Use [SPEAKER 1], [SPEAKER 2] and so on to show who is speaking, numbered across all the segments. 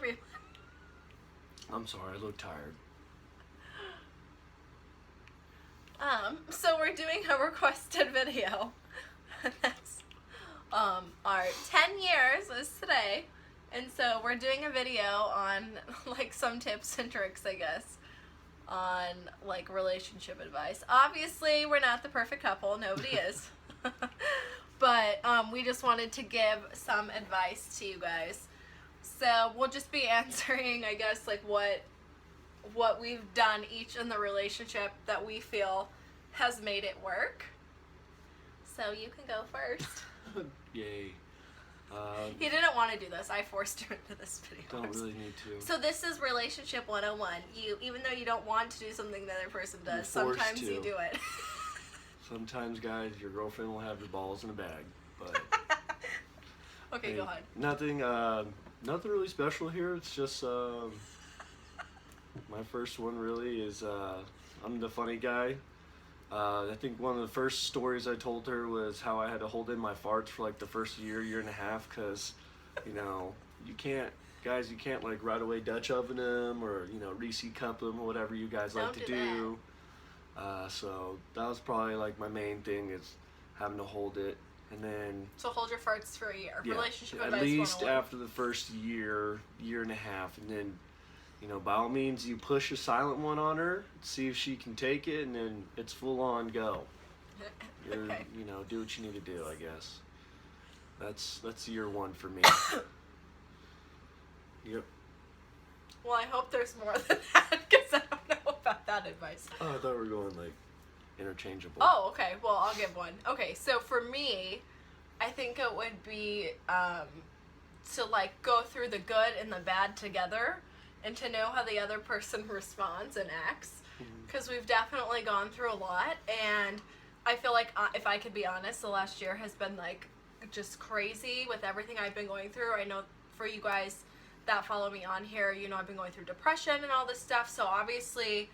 [SPEAKER 1] everyone.
[SPEAKER 2] I'm sorry, I look tired.
[SPEAKER 1] So we're doing a requested video. That's our 10 years is today. And so we're doing a video on like some tips and tricks, I guess, on like relationship advice. Obviously, we're not the perfect couple. Nobody is. But we just wanted to give some advice to you guys. So we'll just be answering, I guess, like what we've done each in the relationship that we feel has made it work. So you can go first.
[SPEAKER 2] Yay.
[SPEAKER 1] He didn't want to do this. I forced him into this video.
[SPEAKER 2] Don't really need to.
[SPEAKER 1] So this is relationship 101. You, even though you don't want to do something the other person does, sometimes you do it.
[SPEAKER 2] Sometimes, guys, your girlfriend will have your balls in a bag, but
[SPEAKER 1] okay,
[SPEAKER 2] hey,
[SPEAKER 1] go ahead.
[SPEAKER 2] Nothing really special here. It's just my first one really is I'm the funny guy. I think one of the first stories I told her was how I had to hold in my farts for like the first year and a half, because, you know, you can't like right away Dutch oven them or, you know, Reese cup them or whatever you guys like to do. So that was probably like my main thing, is having to hold it. And then
[SPEAKER 1] so hold your farts for a year.
[SPEAKER 2] Yeah,
[SPEAKER 1] Relationship
[SPEAKER 2] at
[SPEAKER 1] advice
[SPEAKER 2] least
[SPEAKER 1] 101.
[SPEAKER 2] after the first year and a half, and then, you know, by all means, you push a silent one on her, see if she can take it, and then it's full on go.
[SPEAKER 1] Okay.
[SPEAKER 2] You know, do what you need to do, I guess. That's year one for me. Yep.
[SPEAKER 1] Well, I hope there's more than that, because I don't know about that advice.
[SPEAKER 2] Oh, I thought we were going like interchangeable.
[SPEAKER 1] Oh, okay. Well, I'll give one. Okay, so for me, I think it would be to like go through the good and the bad together, and to know how the other person responds and acts, because we've definitely gone through a lot. And I feel like, if I could be honest, the last year has been like just crazy with everything I've been going through. I know for you guys that follow me on here, you know, I've been going through depression and all this stuff, so obviously,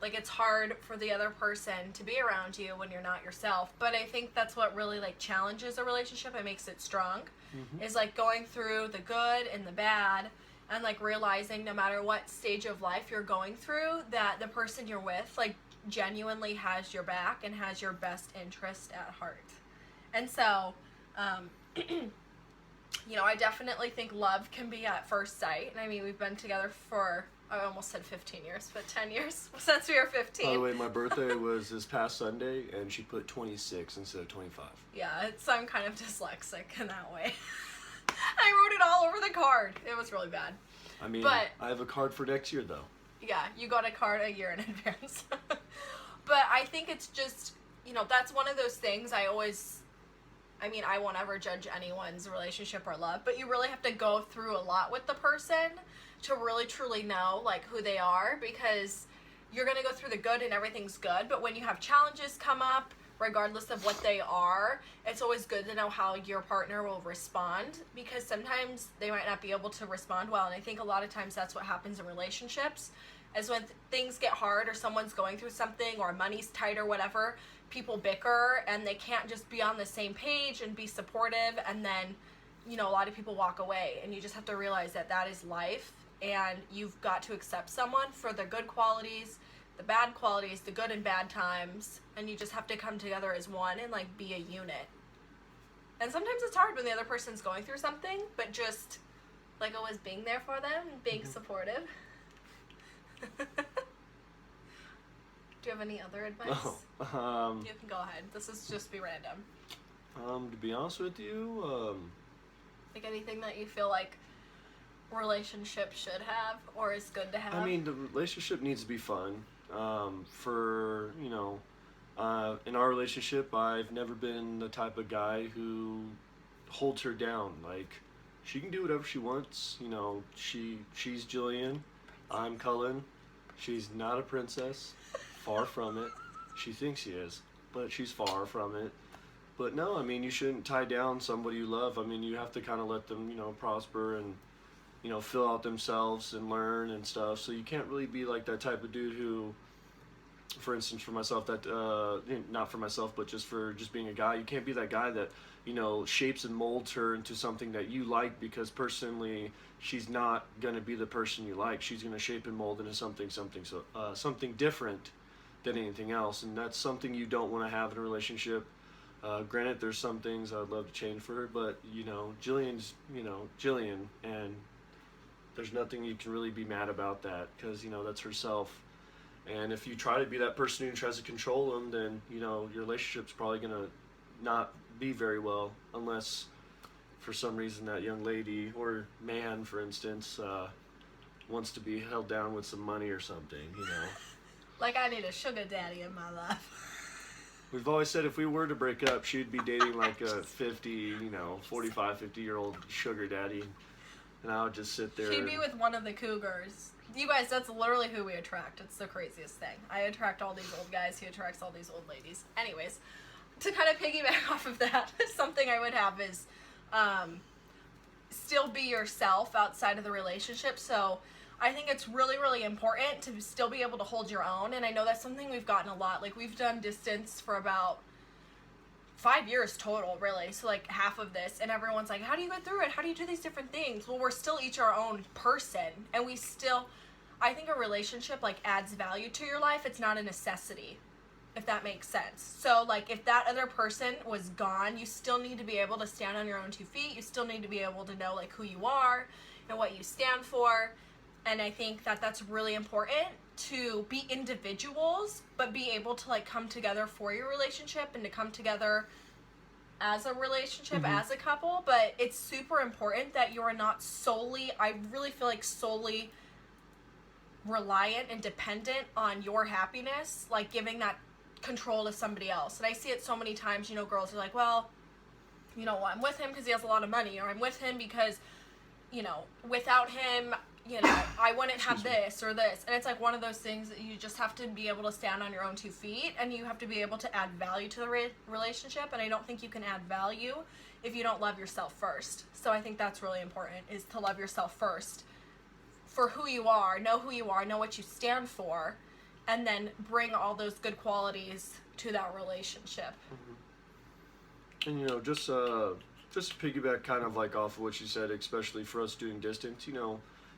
[SPEAKER 1] like, it's hard for the other person to be around you when you're not yourself. But I think that's what really like challenges a relationship and makes it strong, is like going through the good and the bad, and like realizing no matter what stage of life you're going through, that the person you're with like genuinely has your back and has your best interest at heart. And so you know, I definitely think love can be at first sight. And I mean, we've been together for, I almost said 15 years, but 10 years since we were 15.
[SPEAKER 2] By the way, my birthday was this past Sunday, and she put 26 instead of 25.
[SPEAKER 1] Yeah, I'm kind of dyslexic in that way. I wrote it all over the card. It was really bad.
[SPEAKER 2] I mean,
[SPEAKER 1] but
[SPEAKER 2] I have a card for next year, though.
[SPEAKER 1] Yeah, you got a card a year in advance. But I think it's just, you know, that's one of those things I won't ever judge anyone's relationship or love, but you really have to go through a lot with the person to really truly know like who they are, because you're going to go through the good and everything's good, but when you have challenges come up, regardless of what they are, it's always good to know how your partner will respond, because sometimes they might not be able to respond well. And I think a lot of times that's what happens in relationships, is when things get hard or someone's going through something or money's tight or whatever, people bicker and they can't just be on the same page and be supportive, and then, you know, a lot of people walk away, and you just have to realize that that is life, and you've got to accept someone for the good qualities, the bad qualities, the good and bad times, and you just have to come together as one and like be a unit. And sometimes it's hard when the other person's going through something, but just like always being there for them and being supportive. Do you have any other advice? You can go ahead. This is just be random.
[SPEAKER 2] To be honest with you,
[SPEAKER 1] like anything that you feel like relationship should have or is good to have.
[SPEAKER 2] I mean, the relationship needs to be fun. For, you know, in our relationship, I've never been the type of guy who holds her down. Like, she can do whatever she wants. You know, she's Jillian, I'm Cullen. She's not a princess. Far from it. She thinks she is, but she's far from it. But no, I mean, you shouldn't tie down somebody you love. I mean, you have to kind of let them, you know, prosper and, you know, fill out themselves and learn and stuff. So you can't really be like that type of dude who, for instance, for myself, that not for myself, but just being a guy, you can't be that guy that shapes and molds her into something that you like, because personally, she's not gonna be the person you like. She's gonna shape and mold into something different than anything else, and that's something you don't want to have in a relationship. Granted, there's some things I'd love to change for her, but Jillian's Jillian, and there's nothing you can really be mad about that, because that's herself. And if you try to be that person who tries to control them, then your relationship's probably gonna not be very well, unless for some reason that young lady or man, for instance, wants to be held down with some money or something.
[SPEAKER 1] Like, I need a sugar daddy in my life.
[SPEAKER 2] We've always said if we were to break up, she'd be dating like a 45, 50-year-old sugar daddy, and I would just sit there.
[SPEAKER 1] She'd be with one of the cougars. You guys, that's literally who we attract. It's the craziest thing. I attract all these old guys. He attracts all these old ladies. Anyways, to kind of piggyback off of that, something I would have is still be yourself outside of the relationship. So I think it's really, really important to still be able to hold your own. And I know that's something we've gotten a lot. Like, we've done distance for about 5 years total, really. So, like, half of this. And everyone's like, how do you go through it? How do you do these different things? Well, we're still each our own person. And we still, I think a relationship, like, adds value to your life. It's not a necessity, if that makes sense. So, like, if that other person was gone, you still need to be able to stand on your own 2 feet. You still need to be able to know, like, who you are and what you stand for. And I think that that's really important, to be individuals, but be able to, like, come together for your relationship and to come together as a relationship, as a couple. But it's super important that you are not solely, I really feel like, solely reliant and dependent on your happiness, like giving that control to somebody else. And I see it so many times, girls are like, well, I'm with him because he has a lot of money, or I'm with him because, without him, I wouldn't have this or this. And it's like one of those things that you just have to be able to stand on your own 2 feet, and you have to be able to add value to the relationship. And I don't think you can add value if you don't love yourself first. So I think that's really important, is to love yourself first for who you are, know what you stand for, and then bring all those good qualities to that relationship.
[SPEAKER 2] And just to piggyback kind of like off of what you said, especially for us doing distance,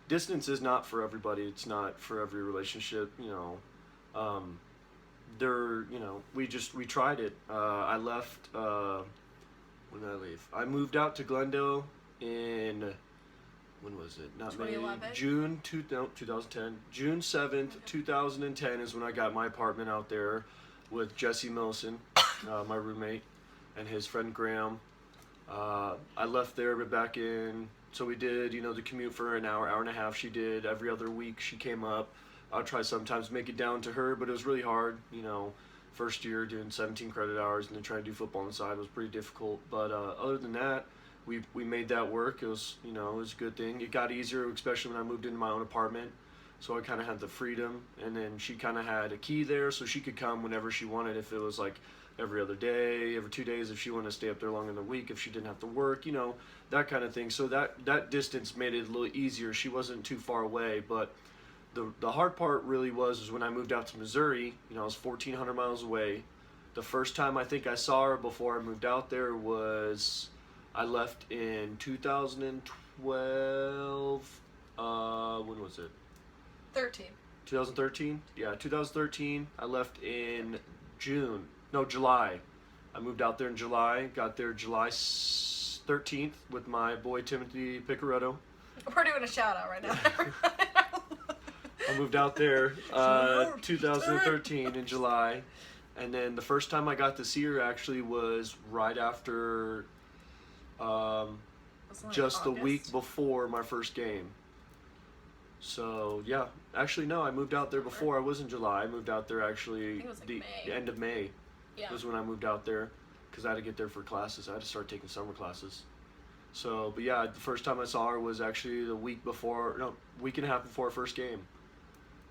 [SPEAKER 2] distance is not for everybody. It's not for every relationship. We tried it. I left. When did I leave? I moved out to Glendale in, when was it? Not May. 2010. June 7th, 2010 is when I got my apartment out there with Jesse Millison, my roommate, and his friend Graham. I left there, but back in, so we did, the commute for an hour and a half. She did every other week. She came up. I'll try sometimes to make it down to her, but it was really hard. First year doing 17 credit hours and then trying to do football on the side was pretty difficult. But other than that, we made that work. It was, it was a good thing. It got easier, especially when I moved into my own apartment. So I kind of had the freedom, and then she kind of had a key there, so she could come whenever she wanted. If it was like every other day, every 2 days, if she wanted to stay up there longer in the week, if she didn't have to work, that kind of thing. So that distance made it a little easier. She wasn't too far away, but the hard part really was when I moved out to Missouri. I was 1,400 miles away. The first time I think I saw her before I moved out there was, I left in 2012. When was it? 2013? Yeah, 2013. I left in July. I moved out there in July. Got there July 13th with my boy Timothy Picaretto.
[SPEAKER 1] We're doing a shout out right now.
[SPEAKER 2] I moved out there 2013 in July. And then the first time I got to see her actually was right after, just the week before my first game. So, yeah. Actually, no, I moved out there before. I was in July. I moved out there actually the end of May.
[SPEAKER 1] Yeah.
[SPEAKER 2] Was when I moved out there, because I had to get there for classes. I had to start taking summer classes. So, but yeah, the first time I saw her was actually the week and a half before our first game.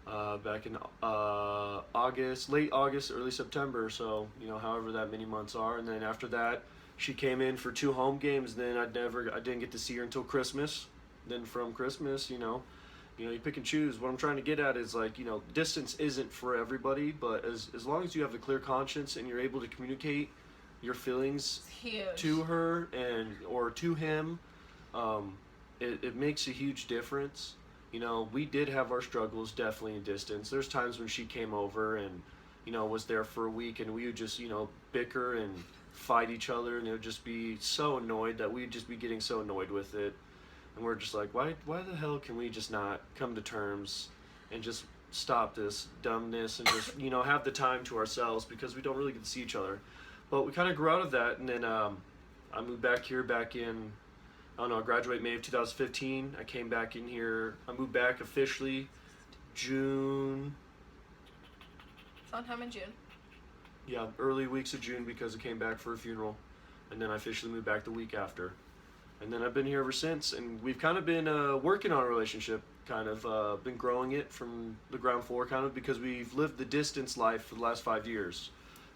[SPEAKER 2] Back in late August, early September. So, however that many months are. And then after that, she came in for 2 home games. Then I didn't get to see her until Christmas. Then from Christmas, You know, you pick and choose. What I'm trying to get at is like, you know, distance isn't for everybody, but as long as you have a clear conscience and you're able to communicate your feelings
[SPEAKER 1] It's huge.
[SPEAKER 2] to her or to him, it makes a huge difference. You know, we did have our struggles definitely in distance. There's times when she came over and, you know, was there for a week, and we would just, you know, bicker and fight each other, and it would just be so annoyed that we'd just be getting so annoyed with it. And we're just like, why the hell can we just not come to terms and just stop this dumbness and just, you know, have the time to ourselves, because we don't really get to see each other. But we kind of grew out of that, and then I moved back in, I don't know, I graduated May of 2015. I came back in here, I moved back officially June,
[SPEAKER 1] Sometime in June.
[SPEAKER 2] yeah, early weeks of June, because I came back for a funeral. And then I officially moved back the week after. And then I've been here ever since, and we've kind of been working on a relationship, kind of been growing it from the ground floor, kind of, because we've lived the distance life for the last 5 years.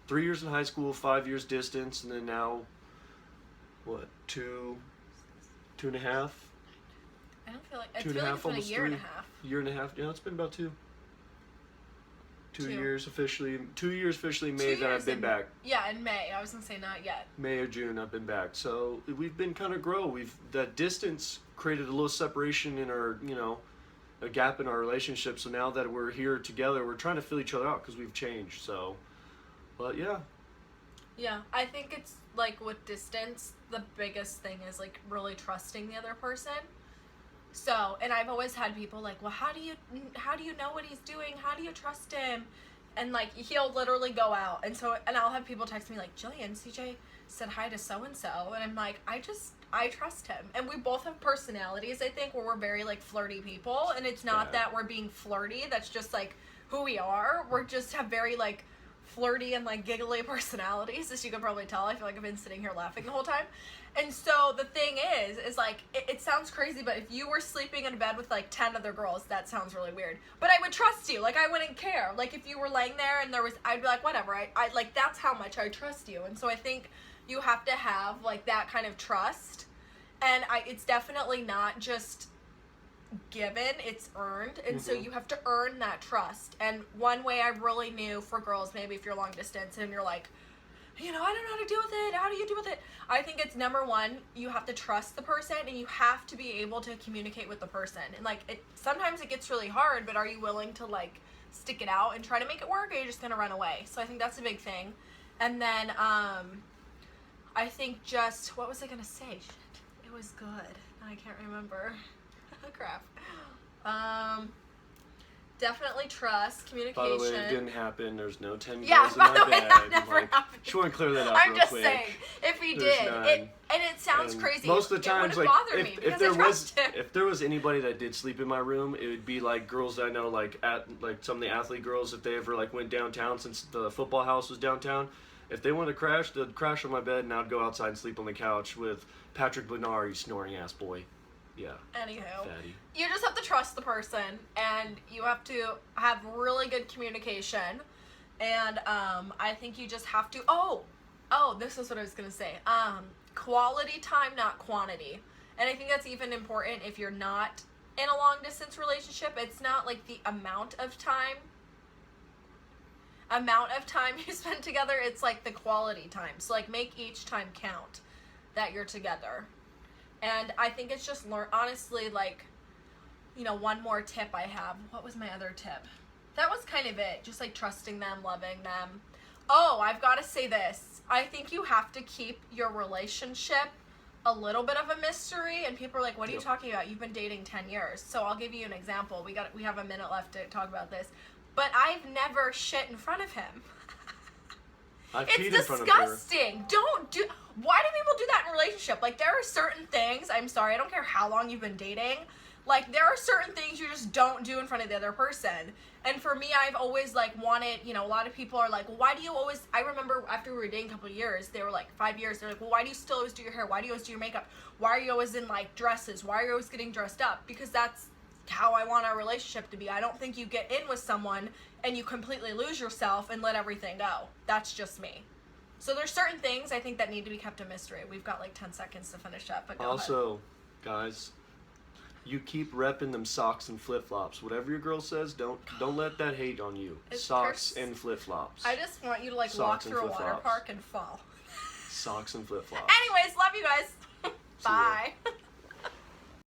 [SPEAKER 2] 3 years in high school, 5 years distance, and then now, what, two and a half?
[SPEAKER 1] I don't feel like I
[SPEAKER 2] Two
[SPEAKER 1] feel
[SPEAKER 2] and a
[SPEAKER 1] like
[SPEAKER 2] half,
[SPEAKER 1] it's been a
[SPEAKER 2] almost
[SPEAKER 1] year and a
[SPEAKER 2] three.
[SPEAKER 1] half.
[SPEAKER 2] Year and a half, yeah, it's been about two.
[SPEAKER 1] Two.
[SPEAKER 2] 2 years officially, 2 years officially May
[SPEAKER 1] 2
[SPEAKER 2] that
[SPEAKER 1] years
[SPEAKER 2] I've been
[SPEAKER 1] in-
[SPEAKER 2] back.
[SPEAKER 1] Yeah, in May. I was gonna say not yet.
[SPEAKER 2] May or June I've been back. So we've been kind of grow. That distance created a little separation in our, you know, a gap in our relationship. So now that we're here together, we're trying to fill each other out because we've changed. So, but yeah,
[SPEAKER 1] Yeah, I think it's like with distance, the biggest thing is like really trusting the other person. So, and I've always had people like, well, how do you know what he's doing? How do you trust him? And like he'll literally go out, and I'll have people text me like, Jillian, CJ said hi to so and so, and I'm like, I trust him. And we both have personalities, I think, where we're very like flirty people, and it's not
[SPEAKER 2] Yeah.
[SPEAKER 1] that we're being flirty. That's just like who we are. We're just have very like flirty and like giggly personalities, as you can probably tell. I feel like I've been sitting here laughing the whole time. And so the thing is like, it sounds crazy, but if you were sleeping in a bed with like 10 other girls, that sounds really weird. But I would trust you. Like, I wouldn't care. Like, if you were laying there and I'd be like, whatever. I like, that's how much I trust you. And so I think you have to have like that kind of trust. And it's definitely not just given, it's earned. And so you have to earn that trust. And one way I really knew for girls, maybe if you're long distance and you're like, you know, I don't know how to deal with it. How do you deal with it? I think it's number one, you have to trust the person, and you have to be able to communicate with the person. And like, sometimes it gets really hard, but are you willing to like stick it out and try to make it work, or are you just gonna run away? So I think that's a big thing. And then I think just, what was I gonna say? Shit, it was good. I can't remember. Crap. Definitely trust, communication.
[SPEAKER 2] by the way, it didn't happen. There's no 10
[SPEAKER 1] Yeah,
[SPEAKER 2] girls in
[SPEAKER 1] by
[SPEAKER 2] my
[SPEAKER 1] the way,
[SPEAKER 2] bed.
[SPEAKER 1] that never
[SPEAKER 2] Like,
[SPEAKER 1] happened.
[SPEAKER 2] just want to clear that up
[SPEAKER 1] I'm
[SPEAKER 2] real
[SPEAKER 1] just
[SPEAKER 2] quick.
[SPEAKER 1] saying, if he
[SPEAKER 2] There's
[SPEAKER 1] did,
[SPEAKER 2] none.
[SPEAKER 1] and it sounds
[SPEAKER 2] And
[SPEAKER 1] crazy.
[SPEAKER 2] most of the
[SPEAKER 1] it
[SPEAKER 2] times,
[SPEAKER 1] wouldn't
[SPEAKER 2] like
[SPEAKER 1] bother me
[SPEAKER 2] if
[SPEAKER 1] because
[SPEAKER 2] there
[SPEAKER 1] I
[SPEAKER 2] was
[SPEAKER 1] trust him.
[SPEAKER 2] if there was anybody that did sleep in my room, it would be like girls that I know, like some of the athlete girls. If they ever like went downtown, since the football house was downtown, if they wanted to crash, they'd crash on my bed, and I'd go outside and sleep on the couch with Patrick Bernard, you snoring ass boy. Yeah,
[SPEAKER 1] Anywho,
[SPEAKER 2] fatty.
[SPEAKER 1] you just have to trust the person, and you have to have really good communication. And I think you just have to. Oh, this is what I was gonna say. Quality time, not quantity. And I think that's even important if you're not in a long distance relationship. It's not like the amount of time you spend together. It's like the quality time. So like, make each time count that you're together. And I think it's just honestly, like, you know, one more tip I have. What was my other tip? That was kind of it. Just like trusting them, loving them. Oh, I've got to say this. I think you have to keep your relationship a little bit of a mystery. And people are like, what are you talking about? You've been dating 10 years. So I'll give you an example. We have a minute left to talk about this. But I've never shit in front of him.
[SPEAKER 2] I've
[SPEAKER 1] It's
[SPEAKER 2] peed in front of her.
[SPEAKER 1] disgusting. Why do people do that in a relationship? Like, there are certain things, I'm sorry, I don't care how long you've been dating, like, there are certain things you just don't do in front of the other person. And for me, I've always, like, wanted, you know, a lot of people are like, well, why do you always, I remember after we were dating a couple of years, they were like, 5 years, they're like, well, why do you still always do your hair? Why do you always do your makeup? Why are you always in, like, dresses? Why are you always getting dressed up? Because that's how I want our relationship to be. I don't think you get in with someone and you completely lose yourself and let everything go. That's just me. So there's certain things I think that need to be kept a mystery. We've got like 10 seconds to finish up, but go ahead.
[SPEAKER 2] Also, guys, you keep repping them socks and flip flops. Whatever your girl says, don't let that hate on you.
[SPEAKER 1] It
[SPEAKER 2] Socks
[SPEAKER 1] hurts.
[SPEAKER 2] and flip flops.
[SPEAKER 1] I just want you to like
[SPEAKER 2] Socks
[SPEAKER 1] walk
[SPEAKER 2] and
[SPEAKER 1] through a water
[SPEAKER 2] flip-flops.
[SPEAKER 1] park and fall.
[SPEAKER 2] Socks and flip flops.
[SPEAKER 1] Anyways, love you guys.
[SPEAKER 2] See ya.
[SPEAKER 1] Bye.